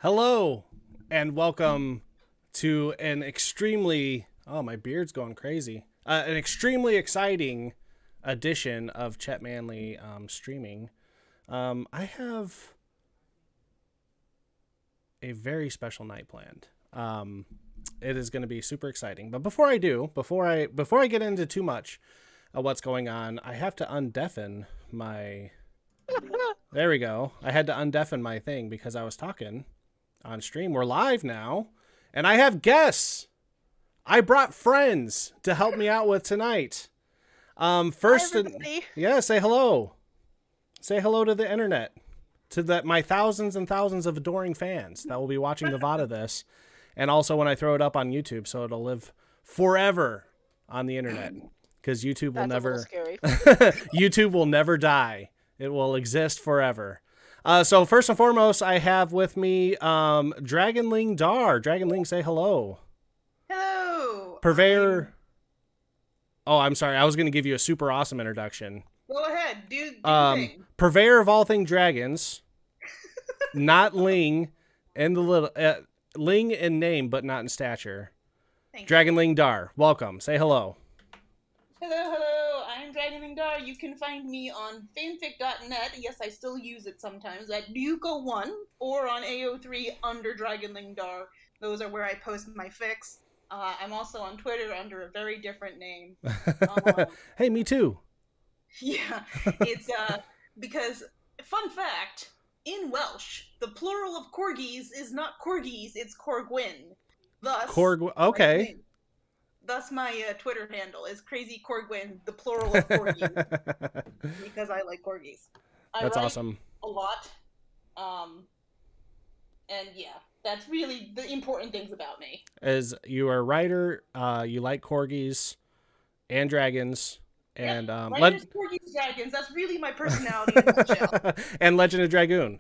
Hello, and welcome to my beard's going crazy. An extremely exciting edition of Chet Manley streaming. I have a very special night planned. It is going to be super exciting. But before I get into too much of what's going on, I have to undeafen my. There we go. I had to undeafen my thing because I was talking on stream. We're live now, and I have guests. I brought friends to help me out with tonight. First, Hi, say hello. Say hello to the internet, to my thousands and thousands of adoring fans that will be watching the VOD of this, and also when I throw it up on YouTube, so it'll live forever on the internet because YouTube will never. YouTube will never die. It will exist forever. So first and foremost, I have with me Dragonlingdar. Dragonling, say hello. Hello. Purveyor. Oh, I'm sorry. I was going to give you a super awesome introduction. Go ahead. Do the thing. Purveyor of all things dragons. Not Ling in the little Ling in name, but not in stature. Dragonlingdar, welcome. Say hello. Hello. I'm Dragonlingdar. You can find me on fanfic.net. Yes, I still use it sometimes at Yuko1 or on AO3 under Dragonlingdar. Those are where I post my fics. I'm also on Twitter under a very different name. Hey, me too. Yeah, it's because, fun fact, in Welsh, the plural of corgis is not corgis, it's corgwyn. Thus, okay. Thus, my Twitter handle is Crazy Corgwyn, the plural of corgis, because I like corgis. That's awesome. A lot, and yeah, that's really the important things about me. As you are a writer, you like corgis and dragons, and writers, corgis, dragons. That's really my personality in a nutshell. And Legend of Dragoon.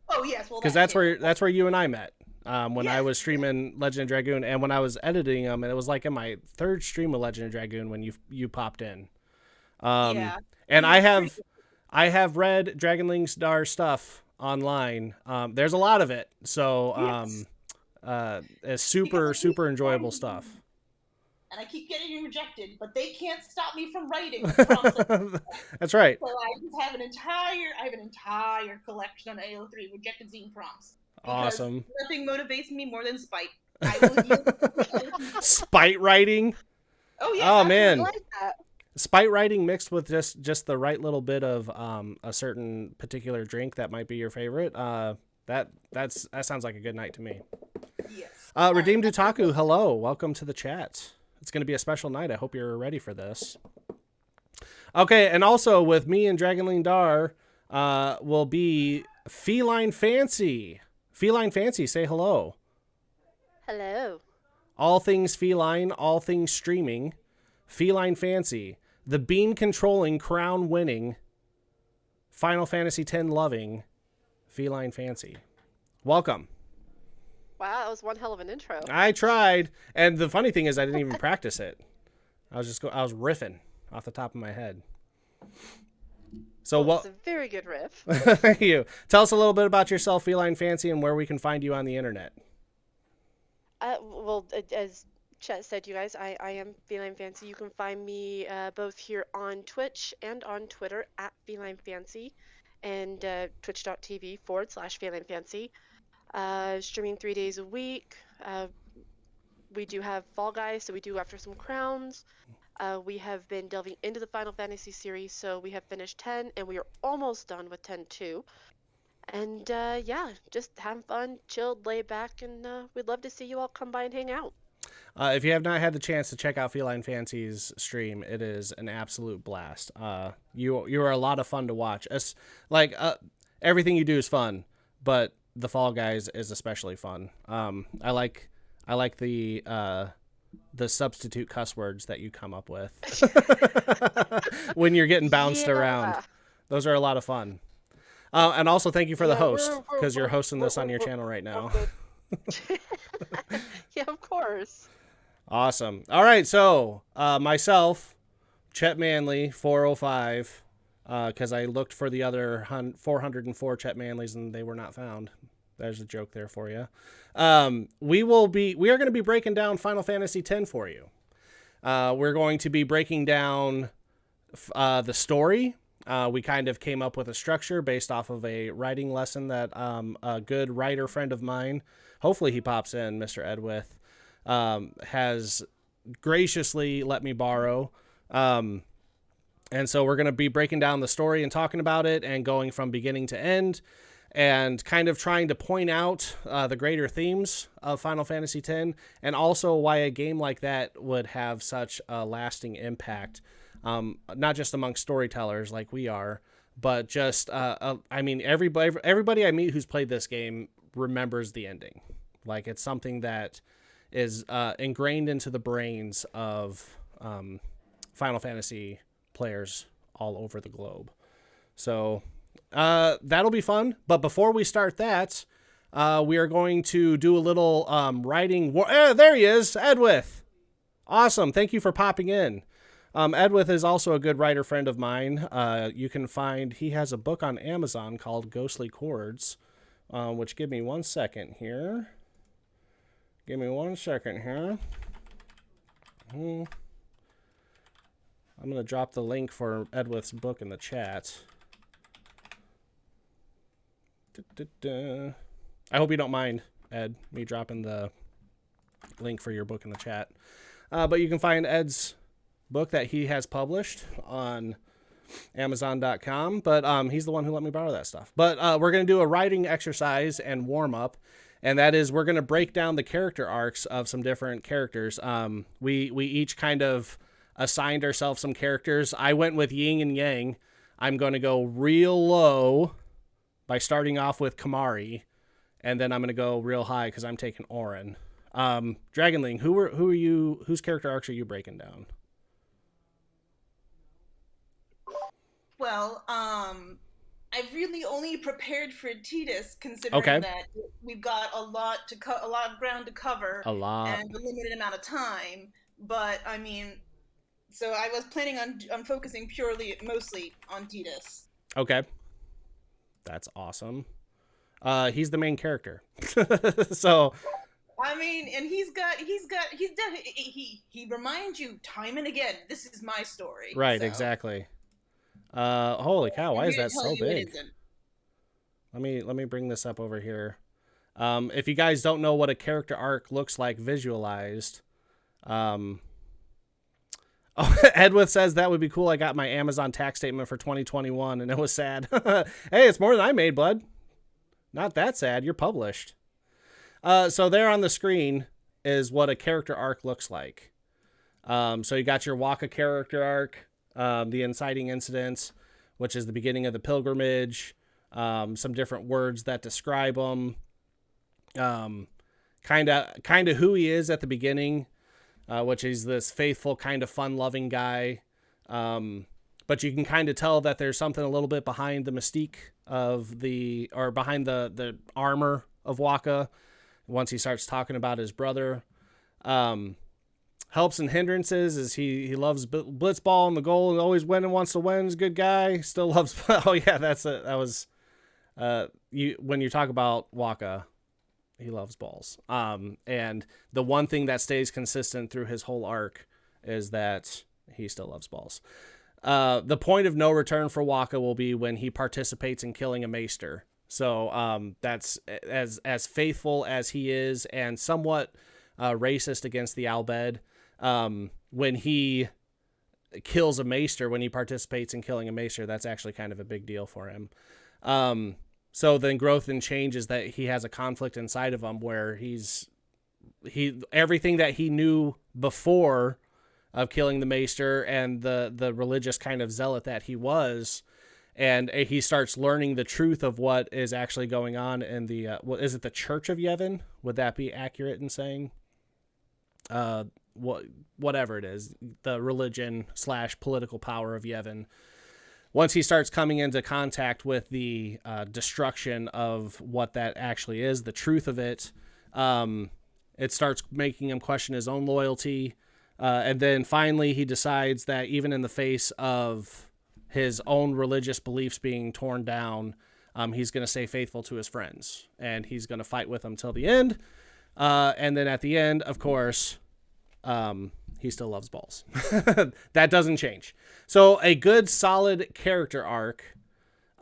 Oh yes, well because that's where you and I met. When I was streaming Legend of Dragoon, and when I was editing them, and it was like in my third stream of Legend of Dragoon when you popped in. And I have read Dragonlingdar stuff online. There's a lot of it, so it's super enjoyable stuff. And I keep getting rejected, but they can't stop me from writing. That's right. So I just have an entire collection on AO3 rejected zine prompts. Awesome. Nothing motivates me more than spite. Spite writing. Oh yeah. Oh man. Like that. Spite writing mixed with just the right little bit of a certain particular drink that might be your favorite. That sounds like a good night to me. Yes. Redeemed Utaku, hello. Welcome to the chat. It's going to be a special night. I hope you're ready for this. Okay, and also with me and Dragonlingdar will be FelineFancy. FelineFancy, say hello. Hello. All things feline, all things streaming. FelineFancy, the bean controlling, crown winning, Final Fantasy X loving, FelineFancy. Welcome. Wow, that was one hell of an intro. I tried, and the funny thing is, I didn't even practice it. I was riffing off the top of my head. So It's a very good riff. Thank you. Tell us a little bit about yourself, FelineFancy, and where we can find you on the internet. Well, as Chet said, you guys, I am FelineFancy. You can find me both here on Twitch and on Twitter at FelineFancy and twitch.tv/FelineFancy. Streaming 3 days a week. We do have Fall Guys, so we do after some crowns. We have been delving into the Final Fantasy series, so we have finished 10, and we are almost done with 10-2. And yeah, just have fun, chilled, lay back, and we'd love to see you all come by and hang out. If you have not had the chance to check out FelineFancy's stream, it is an absolute blast. You are a lot of fun to watch. Everything you do is fun, but the Fall Guys is especially fun. I like the substitute cuss words that you come up with when you're getting bounced around. Those are a lot of fun. And also thank you for the host, because you're hosting this on your channel right now. Yeah, of course. Awesome. All right, so myself, Chet Manley, 405, because I looked for the other 404 Chet Manleys and they were not found. There's a joke there for you. We are going to be breaking down Final Fantasy X for you. We're going to be breaking down the story. We kind of came up with a structure based off of a writing lesson that a good writer friend of mine, hopefully he pops in, Mr. Edwith, has graciously let me borrow. And so we're going to be breaking down the story and talking about it and going from beginning to end and kind of trying to point out the greater themes of Final Fantasy X and also why a game like that would have such a lasting impact. Not just among storytellers like we are, but just, I mean, everybody I meet who's played this game remembers the ending. Like, it's something that is ingrained into the brains of Final Fantasy players all over the globe. So that'll be fun. But before we start that, we are going to do a little writing. There he is, Edwith. Awesome. Thank you for popping in. Edwith is also a good writer friend of mine. You can find, he has a book on Amazon called Ghostly Chords, which give me 1 second here. I'm going to drop the link for Edwith's book in the chat. I hope you don't mind, Ed, me dropping the link for your book in the chat. But you can find Ed's book that he has published on Amazon.com, but he's the one who let me borrow that stuff. But we're going to do a writing exercise and warm up, and that is we're going to break down the character arcs of some different characters. We each kind of assigned ourselves some characters. I went with yin and yang. I'm going to go real low by starting off with Kimahri, and then I'm going to go real high because I'm taking Auron. Dragonling, who are you? Whose character arcs are you breaking down? Well, I've really only prepared for Tidus, considering that we've got a lot of ground to cover, and a limited amount of time. But I mean, so I was planning on focusing mostly on Tidus. Okay, that's awesome. He's the main character, so. I mean, and he reminds you time and again, this is my story. Right, so. Exactly. Holy cow, why is that so big? Let me bring this up over here. If you guys don't know what a character arc looks like visualized, Edwith says that would be cool. I got my Amazon tax statement for 2021 and it was sad. Hey, it's more than I made, bud. Not that sad. You're published. So there on the screen is what a character arc looks like. So you got your Waka character arc, the inciting incidents, which is the beginning of the pilgrimage, some different words that describe him, kind of who he is at the beginning, which is this faithful, kind of fun-loving guy. But you can kind of tell that there's something a little bit behind the mystique behind the armor of Waka once he starts talking about his brother. Helps and hindrances is he loves blitzball and the goal and always winning, wants to win, is a good guy, still loves. Oh yeah, when you talk about Waka, he loves balls. And the one thing that stays consistent through his whole arc is that he still loves balls. The point of no return for Waka will be when he participates in killing a maester. So that's as faithful as he is and somewhat racist against the Albed. When he kills a maester, when he participates in killing a maester, that's actually kind of a big deal for him. So then growth and change is that he has a conflict inside of him where everything that he knew before of killing the maester and the religious kind of zealot that he was, and he starts learning the truth of what is actually going on in the is it the Church of Yevon? Would that be accurate in saying? Whatever it is, the religion / political power of Yevon. Once he starts coming into contact with the destruction of what that actually is, the truth of it, it starts making him question his own loyalty. And then finally he decides that even in the face of his own religious beliefs being torn down, he's going to stay faithful to his friends, and he's going to fight with them till the end. And then at the end, of course, he still loves balls. That doesn't change. So a good, solid character arc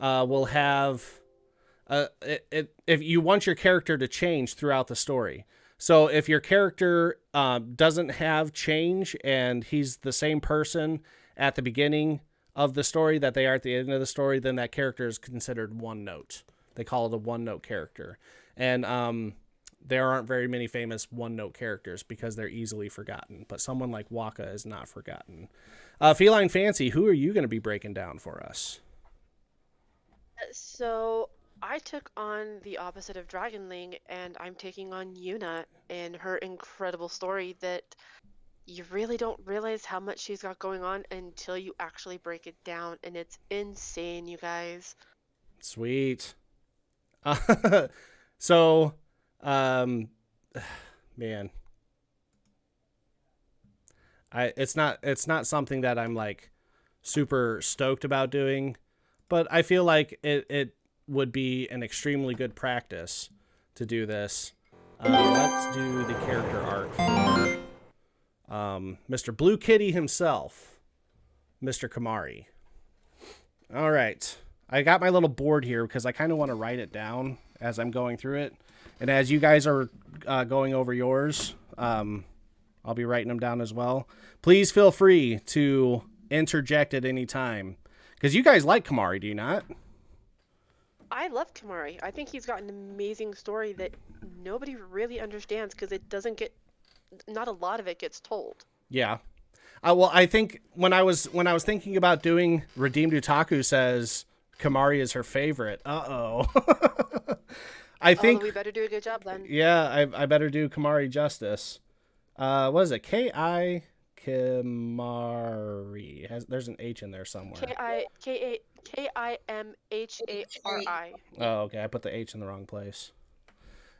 will have... if you want your character to change throughout the story. So if your character doesn't have change and he's the same person at the beginning of the story that they are at the end of the story, then that character is considered one note. They call it a one note character. And there aren't very many famous one note characters because they're easily forgotten. But someone like Waka is not forgotten. FelineFancy, who are you going to be breaking down for us? So I took on the opposite of Dragonling, and I'm taking on Yuna and her incredible story that you really don't realize how much she's got going on until you actually break it down, and it's insane, you guys. Sweet. So, man, it's not something that I'm like super stoked about doing, but I feel like it would be an extremely good practice to do this. Let's do the character arc for Mr. Blue Kitty himself, Mr. Kimahri. All right. I got my little board here because I kind of want to write it down as I'm going through it. And as you guys are going over yours, I'll be writing them down as well. Please feel free to interject at any time. Because you guys like Kimahri, do you not? I love Kimahri. I think he's got an amazing story that nobody really understands because it doesn't get, not a lot of it gets told. Yeah. Well, I think when I was thinking about doing Redeemed Utaku says Kimahri is her favorite. Uh-oh. I think we better do a good job then. Yeah, I better do Kimahri justice. What is it? K-I Kimahri. There's an H in there somewhere. Kimahri. Oh, okay. I put the H in the wrong place.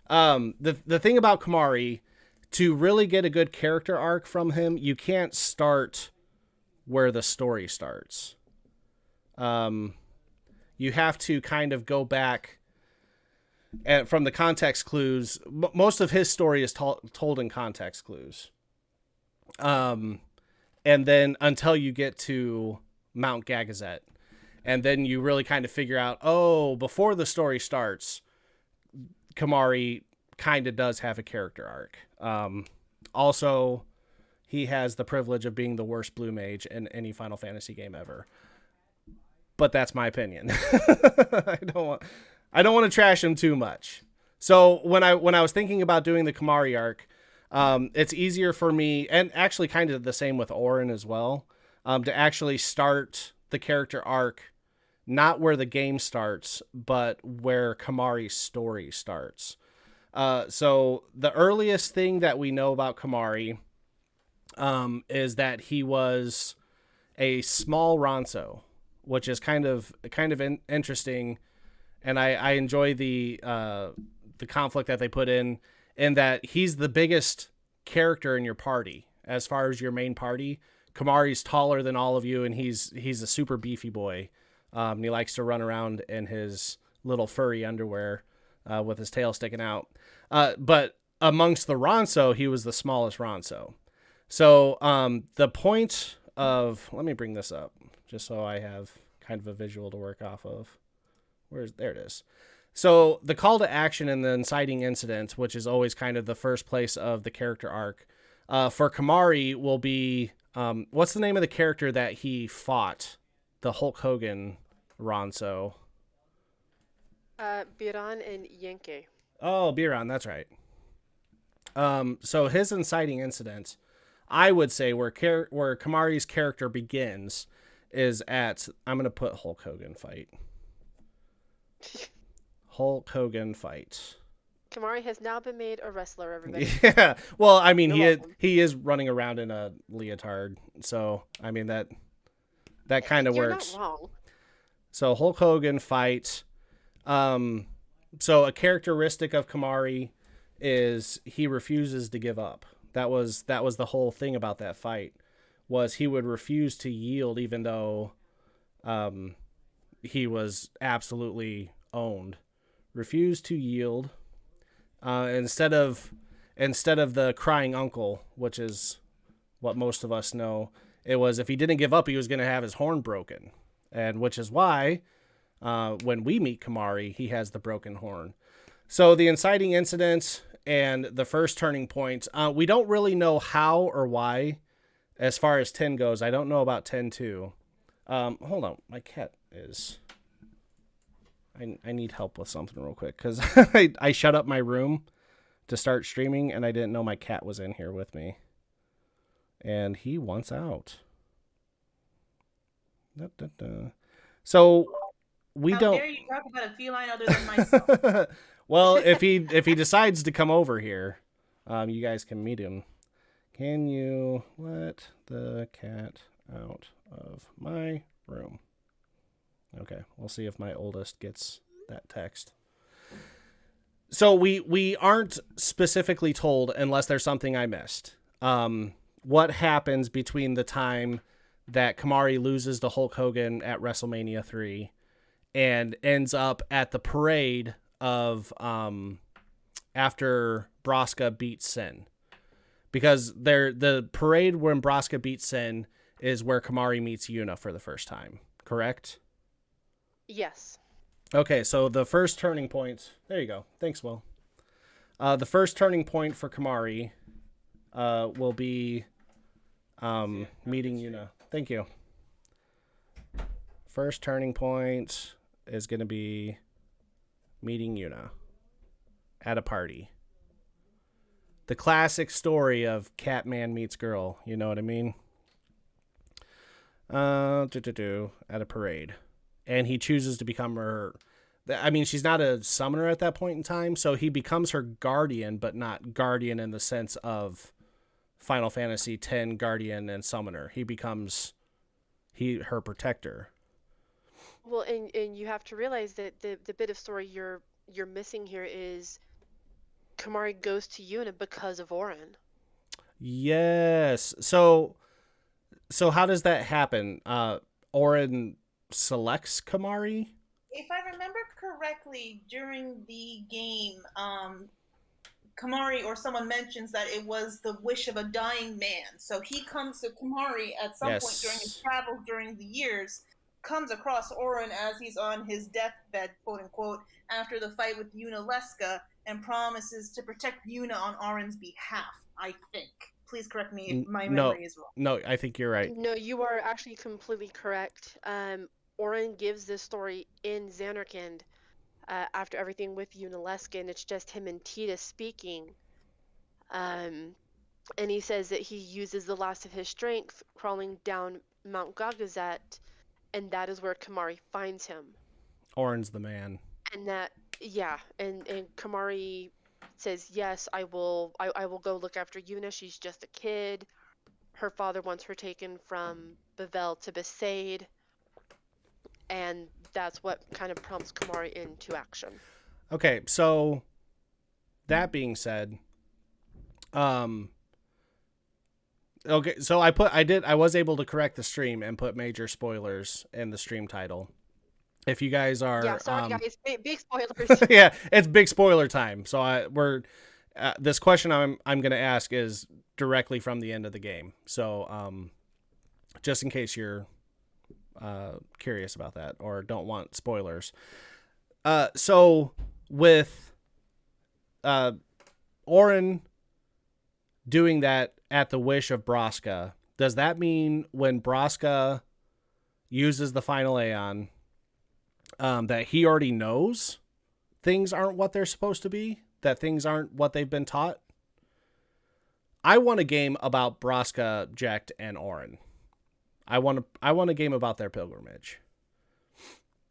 The thing about Kimahri, to really get a good character arc from him, you can't start where the story starts. You have to kind of go back and from the context clues. Most of his story is told in context clues. And then until you get to Mount Gagazet. And then you really kind of figure out, oh, before the story starts, Kimahri kind of does have a character arc. Also, he has the privilege of being the worst blue mage in any Final Fantasy game ever. But that's my opinion. I don't want to trash him too much. So when I was thinking about doing the Kimahri arc, it's easier for me, and actually kind of the same with Auron as well, to actually start the character arc not where the game starts, but where Kimahri's story starts. So the earliest thing that we know about Kimahri is that he was a small Ronso, which is kind of interesting, and I enjoy the conflict that they put in that he's the biggest character in your party as far as your main party. Kimahri's taller than all of you, and he's a super beefy boy. And he likes to run around in his little furry underwear with his tail sticking out. But amongst the Ronso, he was the smallest Ronso. So the point of... Let me bring this up just so I have kind of a visual to work off of. There it is. So the call to action and the inciting incident, which is always kind of the first place of the character arc, for Kimahri will be... what's the name of the character that he fought? The Hulk Hogan Ronso. Biran and Yenke. Oh, Biran, that's right. So his inciting incident, I would say where Kimahri's character begins is at... I'm going to put Hulk Hogan fight. Hulk Hogan fight. Kimahri has now been made a wrestler, everybody. Yeah. Well, I mean, he is running around in a leotard. So, I mean, that kind of works. You're not wrong. So Hulk Hogan fight. So a characteristic of Kimahri is he refuses to give up. That was the whole thing about that fight, was he would refuse to yield even though he was absolutely owned. Refused to yield. Instead of the crying uncle, which is what most of us know, it was if he didn't give up, he was going to have his horn broken. And which is why when we meet Kimahri, he has the broken horn. So the inciting incidents and the first turning point, we don't really know how or why as far as 10 goes. I don't know about 10 too. Hold on. My cat is... I need help with something real quick because I shut up my room to start streaming and I didn't know my cat was in here with me. And he wants out. So we How don't... dare you talk about a feline other than myself? Well, if he decides to come over here, you guys can meet him. Can you let the cat out of my room? Okay, we'll see if my oldest gets that text. So we aren't specifically told, unless there's something I missed, what happens between the time that Kimahri loses to Hulk Hogan at WrestleMania 3 and ends up at the parade of after Braska beats Sin. Because the parade when Braska beats Sin is where Kimahri meets Yuna for the first time, correct? Yes. Okay, so the first turning point... There you go. Thanks, Will. The first turning point for Kimahri will be meeting Yuna. Thank you. First turning point is going to be meeting Yuna at a party. The classic story of Catman meets girl. You know what I mean? At a parade. And he chooses to become her... I mean, she's not a summoner at that point in time, so he becomes her guardian, but not guardian in the sense of Final Fantasy X guardian and summoner. He becomes her protector. Well, and you have to realize that the bit of story you're missing here is Kimahri goes to Yuna because of Orin. Yes. So how does that happen? Orin selects Kimahri? If I remember correctly, during the game, Kimahri or someone mentions that it was the wish of a dying man. So he comes to Kimahri at some point during his travels during the years, comes across Orin as he's on his deathbed, quote unquote, after the fight with Yuna Leska, and promises to protect Yuna on Orin's behalf, I think. Please correct me if my memory is wrong. No, I think you're right. No, you are actually completely correct. Orin gives this story in Xanarkand after everything with Yuna Leska, and it's just him and Tita speaking. And he says that he uses the last of his strength crawling down Mount Gagazet, and that is where Kimahri finds him. Orin's the man. And that, yeah, and Kimahri says, yes, I will go look after Yuna. She's just a kid. Her father wants her taken from Bavel to Besaid. And that's what kind of prompts Kimahri into action. Okay, so that being said, okay, so I was able to correct the stream and put major spoilers in the stream title. If you guys are... Yeah, sorry guys, big spoilers. Yeah, it's big spoiler time. So this question I'm going to ask is directly from the end of the game. So just in case you're curious about that or don't want spoilers. So with Orin doing that at the wish of Braska, does that mean when Braska uses the final Aeon, that he already knows things aren't what they're supposed to be, that things aren't what they've been taught? I want a game about Braska, Jecht, and Orin. I want a game about their pilgrimage.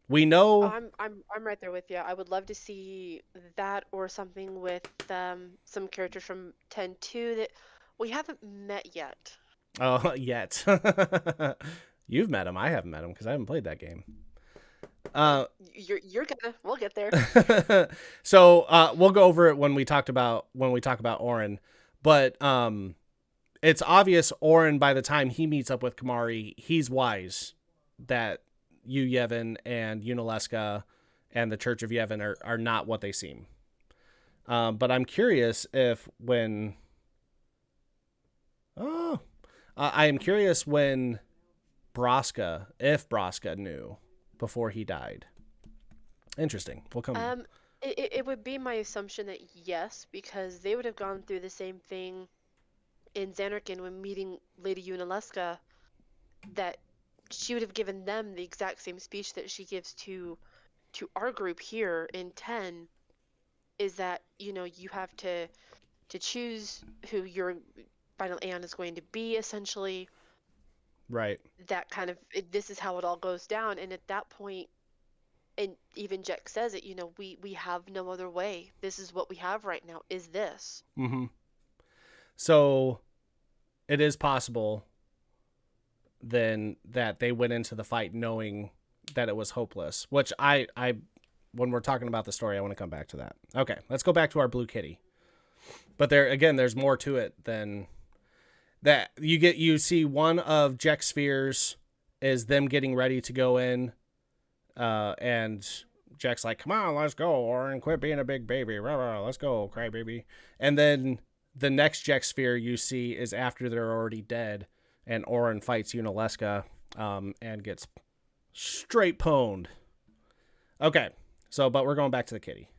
We know... I'm right there with you. I would love to see that or something with some characters from 10-2 that we haven't met yet. Oh, yet. You've met him. I haven't met him because I haven't played that game. We'll get there. So we'll go over it when we talk about Orin. But it's obvious Orin, by the time he meets up with Kimahri, he's wise that Yu Yevon and Yuna Leska and the Church of Yevon are not what they seem. But I'm curious if when... Oh, I am curious when if Braska knew before he died. Interesting. We'll come... It would be my assumption that yes, because they would have gone through the same thing in Xanarkand when meeting Lady Yunalesca, that she would have given them the exact same speech that she gives to our group here in 10, is that, you know, you have to choose who your final Aeon is going to be, essentially. Right. That kind of, this is how it all goes down. And at that point, and even Jack says it, you know, we have no other way. This is what we have right now, is this. Mm-hmm. So it is possible then that they went into the fight knowing that it was hopeless, which I when we're talking about the story, I want to come back to that. Okay, let's go back to our Blue Kitty. But there's more to it than that. You see one of Jack's spheres is them getting ready to go in, and Jack's like, "Come on, let's go, Orin, quit being a big baby. Rah, rah, let's go, cry baby." And then the next Jack sphere you see is after they're already dead, and Orin fights Yunalesca, and gets straight pwned. Okay, but we're going back to the kitty.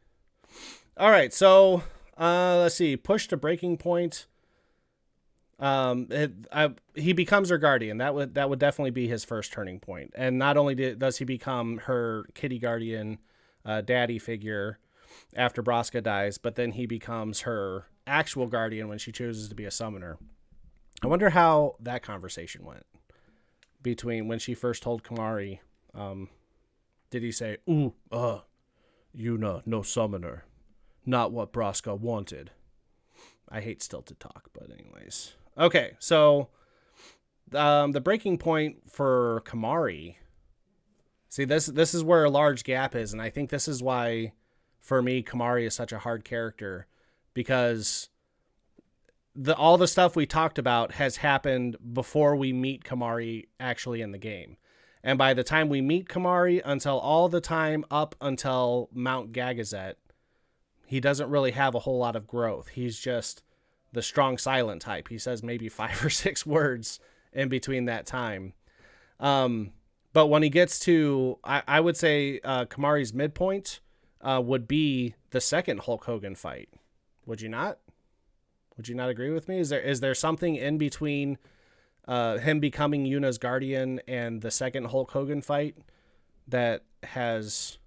All right, so let's see. Push to breaking point. He becomes her guardian. That would definitely be his first turning point. And not only does he become her kitty guardian, daddy figure after Braska dies, but then he becomes her actual guardian when she chooses to be a summoner. I wonder how that conversation went between when she first told Kimahri. Did he say, "Ooh, Yuna, no summoner. Not what Braska wanted." I hate stilted talk, but anyways. Okay, so the breaking point for Kimahri. See, this is where a large gap is, and I think this is why, for me, Kimahri is such a hard character, because all the stuff we talked about has happened before we meet Kimahri actually in the game. And by the time we meet Kimahri, until all the time up until Mount Gagazet, he doesn't really have a whole lot of growth. He's just the strong silent type. He says maybe 5 or 6 words in between that time. But when he gets to, I would say Kimahri's midpoint would be the second Hulk Hogan fight. Would you not? Would you not agree with me? Is there something in between him becoming Yuna's guardian and the second Hulk Hogan fight that has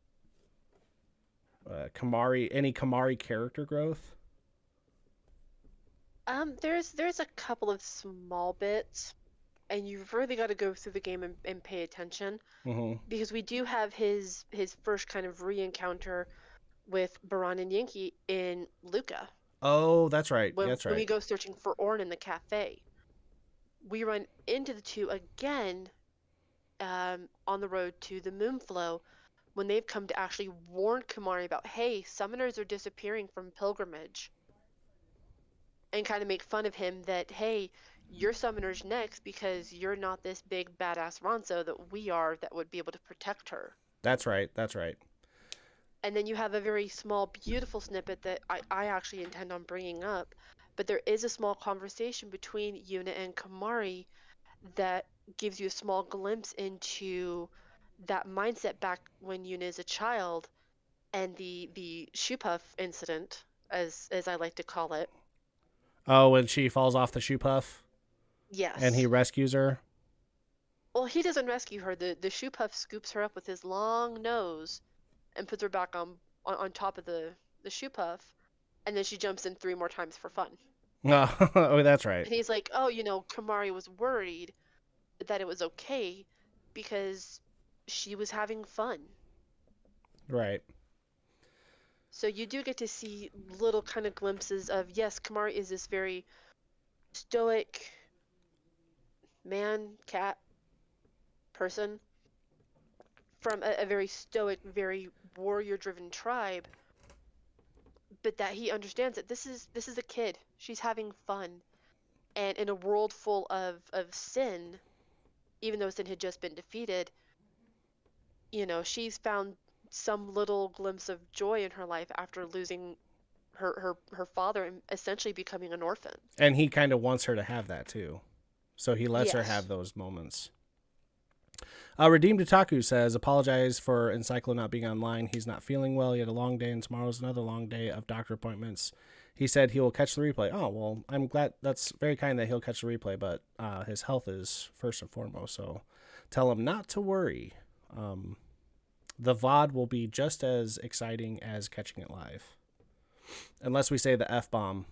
any Kimahri character growth? There's a couple of small bits, and you've really got to go through the game and pay attention, because we do have his first kind of re-encounter with Baran and Yankee in Luca. Oh, that's right. When we go searching for Orin in the cafe, we run into the two again on the road to the Moonflow, when they've come to actually warn Kimahri about, hey, summoners are disappearing from pilgrimage, and kind of make fun of him that, hey, your summoner's next because you're not this big badass Ronso that we are that would be able to protect her. That's right. And then you have a very small, beautiful snippet that I actually intend on bringing up, but there is a small conversation between Yuna and Kimahri that gives you a small glimpse into that mindset back when Yuna is a child, and the shoe puff incident, as I like to call it. Oh, when she falls off the shoe puff? Yes. And he rescues her? Well, he doesn't rescue her. The shoe puff scoops her up with his long nose and puts her back on top of the shoe puff, and then she jumps in 3 more times for fun. Oh, that's right. And he's like, oh, Kimahri was worried that it was okay because she was having fun. Right. So you do get to see little kind of glimpses of, yes, Kimahri is this very stoic man, cat, person from a very stoic, very warrior-driven tribe, but that he understands that this is a kid. She's having fun. And in a world full of sin, even though sin had just been defeated, she's found some little glimpse of joy in her life after losing her father and essentially becoming an orphan. And he kind of wants her to have that too. So he lets her have Yes. those moments. Redeemed Otaku says, apologize for Encyclo not being online. He's not feeling well. He had a long day, and tomorrow's another long day of doctor appointments. He said he will catch the replay. Oh, well, I'm glad. That's very kind that he'll catch the replay, but his health is first and foremost, so tell him not to worry. The VOD will be just as exciting as catching it live. Unless we say the F-bomb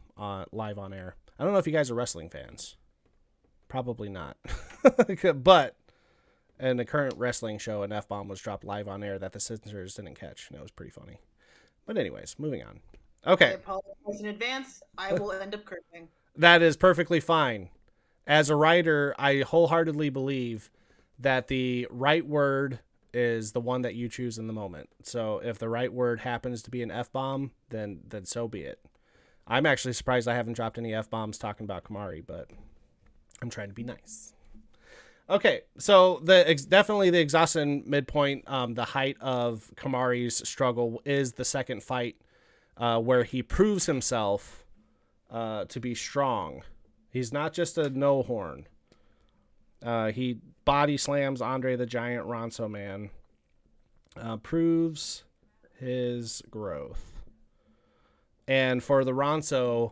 live on air. I don't know if you guys are wrestling fans. Probably not. But in the current wrestling show, an F-bomb was dropped live on air that the censors didn't catch, and it was pretty funny. But anyways, moving on. I Okay, apologize in advance. I will end up cursing. that is perfectly fine. As a writer, I wholeheartedly believe that the right word is the one that you choose in the moment. So if the right word happens to be an F-bomb, then so be it. I'm actually surprised I haven't dropped any F-bombs talking about Kimahri, but I'm trying to be nice. Okay, so definitely the exhaustion midpoint, the height of Kimahri's struggle is the second fight, where he proves himself to be strong. He's not just a no horn. He body slams Andre the Giant Ronso Man, proves his growth. And for the Ronso,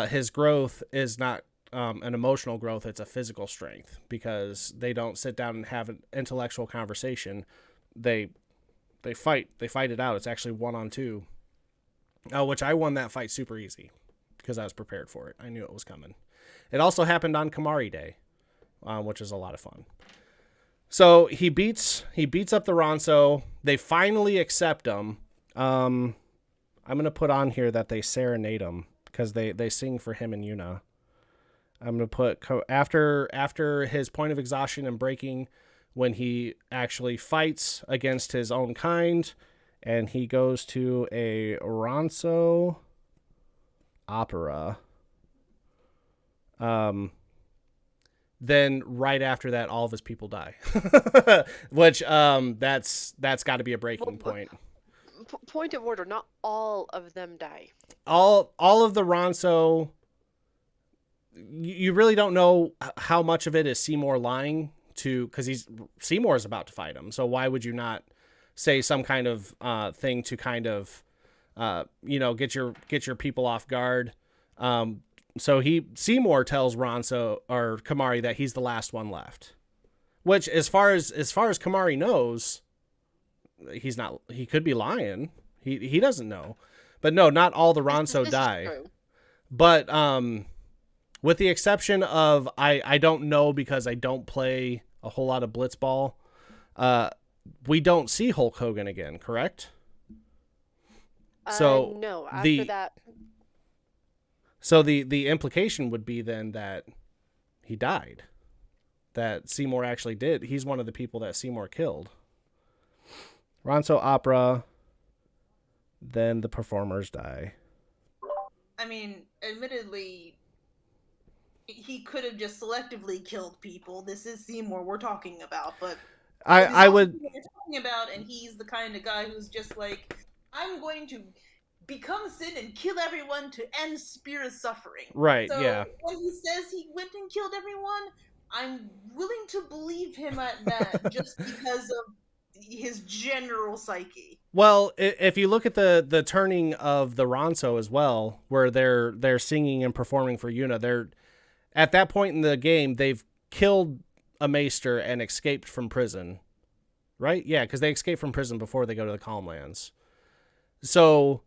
his growth is not an emotional growth, it's a physical strength, because they don't sit down and have an intellectual conversation. They fight it out. It's actually 1-on-2, which I won that fight super easy because I was prepared for it. I knew it was coming. It also happened on Kimahri Day, which is a lot of fun. So he beats up the Ronso. They finally accept him. I'm gonna put on here that they serenade him because they sing for him and Yuna. I'm gonna put after his point of exhaustion and breaking, when he actually fights against his own kind, and he goes to a Ronso opera. Then right after that, all of his people die, which that's got to be a breaking point. Point of order: not all of them die. All of the Ronso. You really don't know how much of it is Seymour lying to, because Seymour is about to fight him. So why would you not say some kind of thing to kind of get your people off guard? So Seymour tells Ronso or Kimahri that he's the last one left, which as far as Kimahri knows, he's not. He could be lying. He doesn't know, but no, not all the Ronso die. But with the exception of I don't know because I don't play a whole lot of Blitzball. We don't see Hulk Hogan again, correct? So no. After that. So the implication would be then that he died. That Seymour actually did. He's one of the people that Seymour killed. Ronso opera. Then the performers die. I mean, admittedly, he could have just selectively killed people. This is Seymour we're talking about, but I would. We're talking about, and he's the kind of guy who's just like, I'm going to become sin and kill everyone to end Spear's suffering. Right, so yeah. When he says he went and killed everyone, I'm willing to believe him at that just because of his general psyche. Well, if you look at the turning of the Ronso as well, where they're singing and performing for Yuna, they're at that point in the game, they've killed a maester and escaped from prison, right? Yeah, because they escape from prison before they go to the Calm Lands. So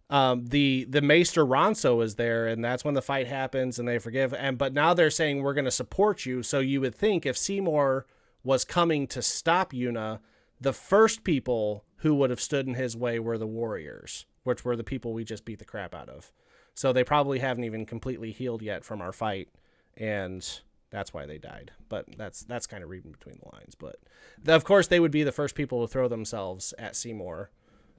the maester Ronso is there, and that's when the fight happens, and they forgive. But now they're saying we're going to support you. So you would think if Seymour was coming to stop Yuna, the first people who would have stood in his way were the warriors, which were the people we just beat the crap out of. So they probably haven't even completely healed yet from our fight, and that's why they died. But that's kind of reading between the lines. But of course, they would be the first people to throw themselves at Seymour,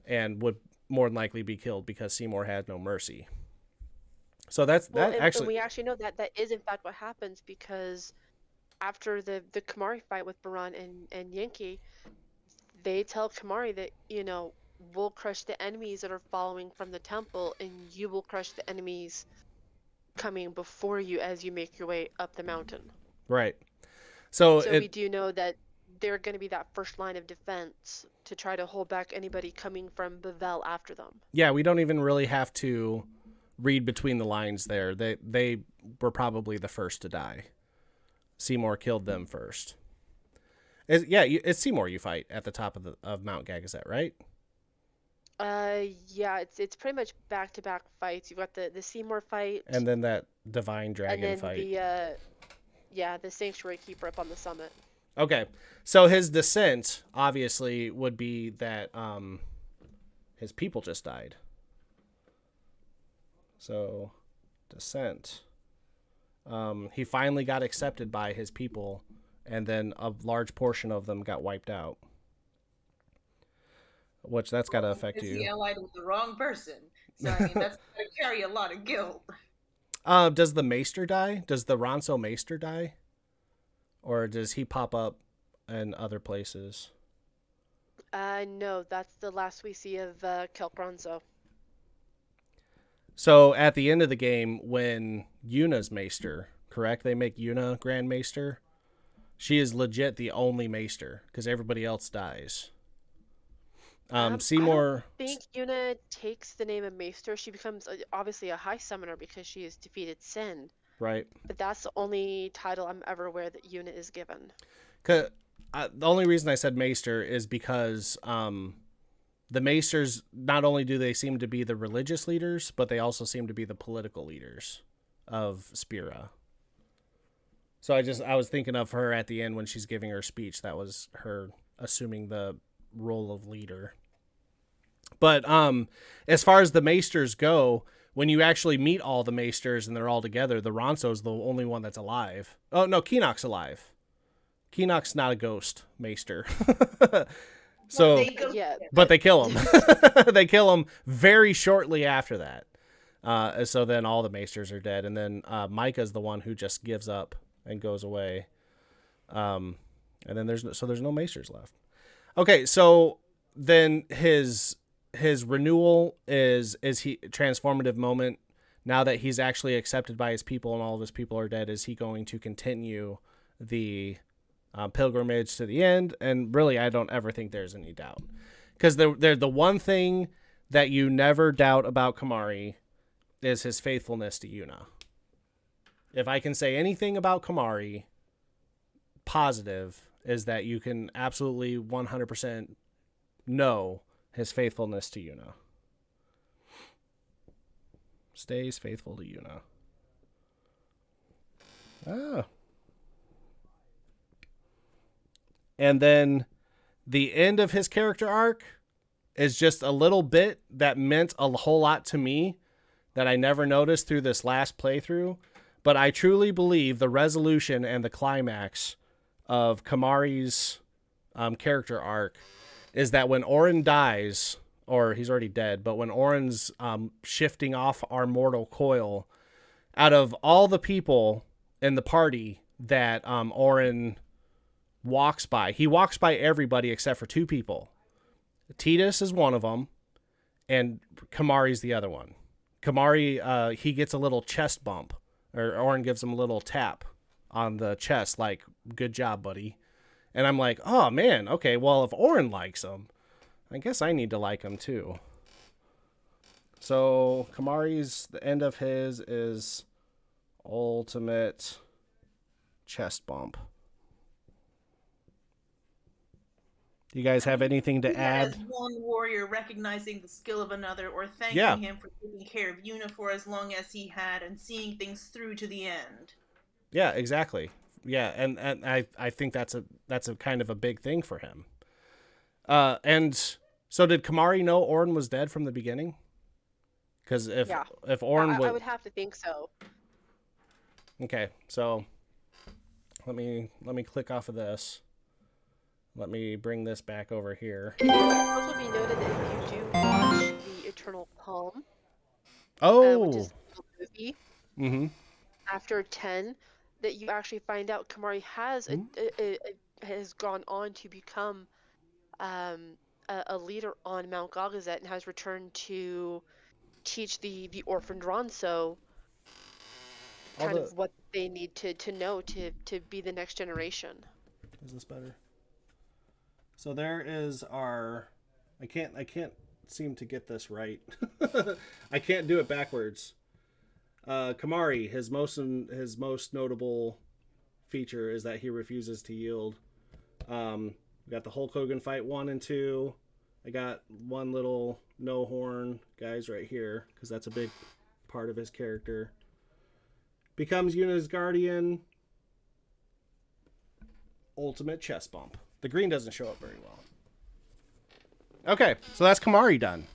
and would more than likely be killed because Seymour had no mercy. So actually, we actually know that is in fact what happens, because after the Kimahri fight with Baran and Yankee, they tell Kimahri that, we'll crush the enemies that are following from the temple, and you will crush the enemies coming before you as you make your way up the mountain. Right. So we do know that they're going to be that first line of defense to try to hold back anybody coming from Bavel after them. Yeah, we don't even really have to read between the lines there. They were probably the first to die. Seymour killed them first. It's Seymour you fight at the top of Mount Gagazet, right? Yeah, it's pretty much back-to-back fights. You've got the Seymour fight, and then that divine dragon fight. The Sanctuary Keeper up on the summit. Okay, so his descent obviously would be that his people just died. So, descent. He finally got accepted by his people, and then a large portion of them got wiped out. Which that's got to affect you. He allied with the wrong person. So, I mean, that's going to carry a lot of guilt. Does the Maester die? Does the Ronso Maester die? Or does he pop up in other places? No, that's the last we see of Kelk Ronso. So at the end of the game, when Yuna's Maester, correct? They make Yuna Grand Maester. She is legit the only Maester because everybody else dies. Seymour. I don't think Yuna takes the name of Maester. She becomes obviously a high summoner because she has defeated Sin. Right. But that's the only title I'm ever aware that Yuna is given. The only reason I said Maester is because the Maesters, not only do they seem to be the religious leaders, but they also seem to be the political leaders of Spira. So I was thinking of her at the end when she's giving her speech. That was her assuming the role of leader. But as far as the Maesters go, when you actually meet all the Maesters and they're all together, the Ronso's the only one that's alive. Oh, no, Keenock's alive. Keenock's not a ghost Maester. So, but they kill him. They kill him very shortly after that. So then all the Maesters are dead. And then Micah's the one who just gives up and goes away. And then there's no Maesters left. Okay, so then his renewal is he transformative moment. Now that he's actually accepted by his people and all of his people are dead, is he going to continue the pilgrimage to the end? And really, I don't ever think there's any doubt, because they're the one thing that you never doubt about Kimahri is his faithfulness to Yuna. If I can say anything about Kimahri positive, is that you can absolutely 100% know his faithfulness to Yuna. Stays faithful to Yuna. And then the end of his character arc is just a little bit that meant a whole lot to me that I never noticed through this last playthrough. But I truly believe the resolution and the climax of Kimahri's character arc is that when Orin dies, or he's already dead, but when Orin's shifting off our mortal coil, out of all the people in the party that Orin walks by, he walks by everybody except for two people. Tidus is one of them, and Kimahri's the other one. Kimahri, he gets a little chest bump, or Orin gives him a little tap on the chest, like, good job, buddy. And I'm like, oh, man, okay, well, if Orin likes him, I guess I need to like him, too. So, Kimahri's, the end of his is ultimate chest bump. Do you guys have anything to add? As one warrior recognizing the skill of another, or thanking him for taking care of Yuna for as long as he had and seeing things through to the end. Yeah, exactly. Yeah, and I think that's a kind of a big thing for him. And so did Kimahri know Orin was dead from the beginning? Because if Orin would... I would have to think so. Okay, so let me click off of this. Let me bring this back over here. It should also be noted that if you do watch the Eternal Calm, which is the movie, after 10, that you actually find out Kimahri has has gone on to become a leader on Mount Gagazet and has returned to teach the orphaned Ronso All kind the of what they need to know to be the next generation. is this better? So there is our. I can't seem to get this right. I can't do it backwards. Kimahri, his most notable feature is that he refuses to yield. We got the Hulk Hogan fight 1 and 2. I got one little no horn guys right here because that's a big part of his character. Becomes Yuna's guardian. Ultimate chest bump. The green doesn't show up very well. Okay, so that's Kimahri done.